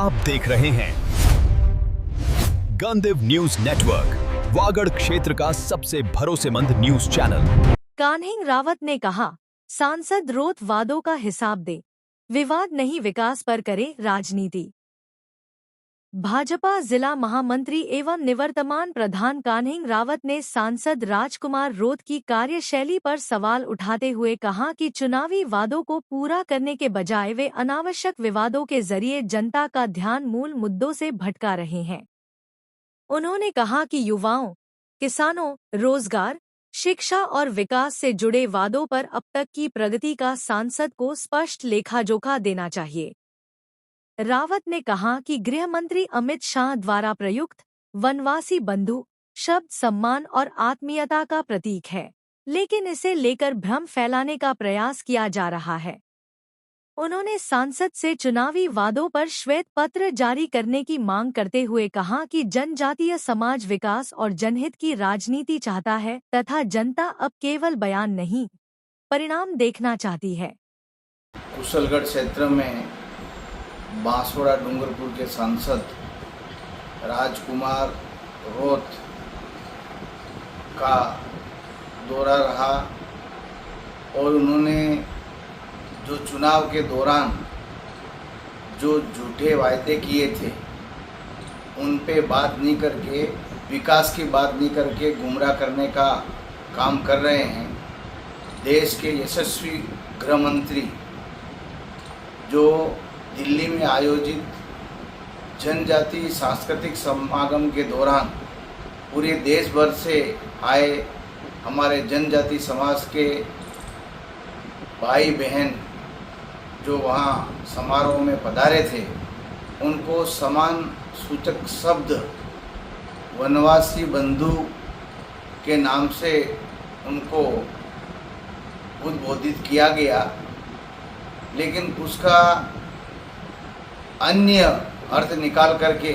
आप देख रहे हैं गंदेव न्यूज नेटवर्क, वागड़ क्षेत्र का सबसे भरोसेमंद न्यूज चैनल। कान्हेंग रावत ने कहा, सांसद रोत वादों का हिसाब दे, विवाद नहीं विकास पर करे राजनीति। भाजपा जिला महामंत्री एवं निवर्तमान प्रधान कान्हेंग रावत ने सांसद राजकुमार रोत की कार्यशैली पर सवाल उठाते हुए कहा कि चुनावी वादों को पूरा करने के बजाय वे अनावश्यक विवादों के जरिए जनता का ध्यान मूल मुद्दों से भटका रहे हैं। उन्होंने कहा कि युवाओं, किसानों, रोजगार, शिक्षा और विकास से जुड़े वादों पर अब तक की प्रगति का सांसद को स्पष्ट लेखा-जोखा देना चाहिए। रावत ने कहा कि गृह मंत्री अमित शाह द्वारा प्रयुक्त वनवासी बंधु शब्द सम्मान और आत्मीयता का प्रतीक है, लेकिन इसे लेकर भ्रम फैलाने का प्रयास किया जा रहा है। उन्होंने सांसद से चुनावी वादों पर श्वेत पत्र जारी करने की मांग करते हुए कहा कि जनजातीय समाज विकास और जनहित की राजनीति चाहता है तथा जनता अब केवल बयान नहीं, परिणाम देखना चाहती है। कुशलगढ़ क्षेत्र में बांसवाड़ा डूंगरपुर के सांसद राजकुमार रोत का दौरा रहा और उन्होंने जो चुनाव के दौरान जो झूठे वायदे किए थे उन पे बात नहीं करके, विकास की बात नहीं करके गुमराह करने का काम कर रहे हैं। देश के यशस्वी गृह मंत्री जो दिल्ली में आयोजित जनजाति सांस्कृतिक समागम के दौरान पूरे देश भर से आए हमारे जनजाति समाज के भाई बहन जो वहाँ समारोह में पधारे थे, उनको समान सूचक शब्द वनवासी बंधु के नाम से उनको उद्बोधित किया गया, लेकिन उसका अन्य अर्थ निकाल करके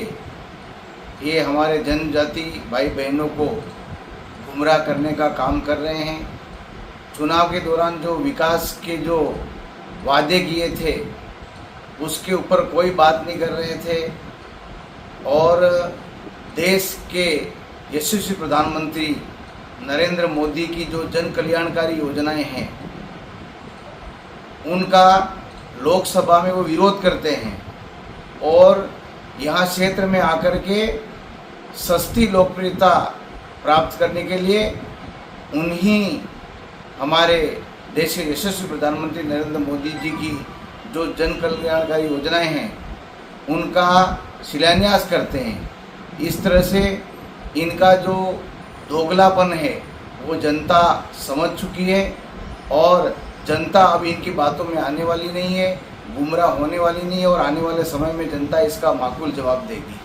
ये हमारे जनजाति भाई बहनों को गुमराह करने का काम कर रहे हैं। चुनाव के दौरान जो विकास के जो वादे किए थे उसके ऊपर कोई बात नहीं कर रहे थे और देश के यशस्वी प्रधानमंत्री नरेंद्र मोदी की जो जन कल्याणकारी योजनाएं हैं उनका लोकसभा में वो विरोध करते हैं और यहाँ क्षेत्र में आकर के सस्ती लोकप्रियता प्राप्त करने के लिए उन्हीं हमारे देश के यशस्वी प्रधानमंत्री नरेंद्र मोदी जी की जो जन कल्याणकारी योजनाएं हैं उनका शिलान्यास करते हैं। इस तरह से इनका जो दोगलापन है वो जनता समझ चुकी है और जनता अब इनकी बातों में आने वाली नहीं है, गुमराह होने वाली नहीं है और आने वाले समय में जनता इसका माकूल जवाब देगी।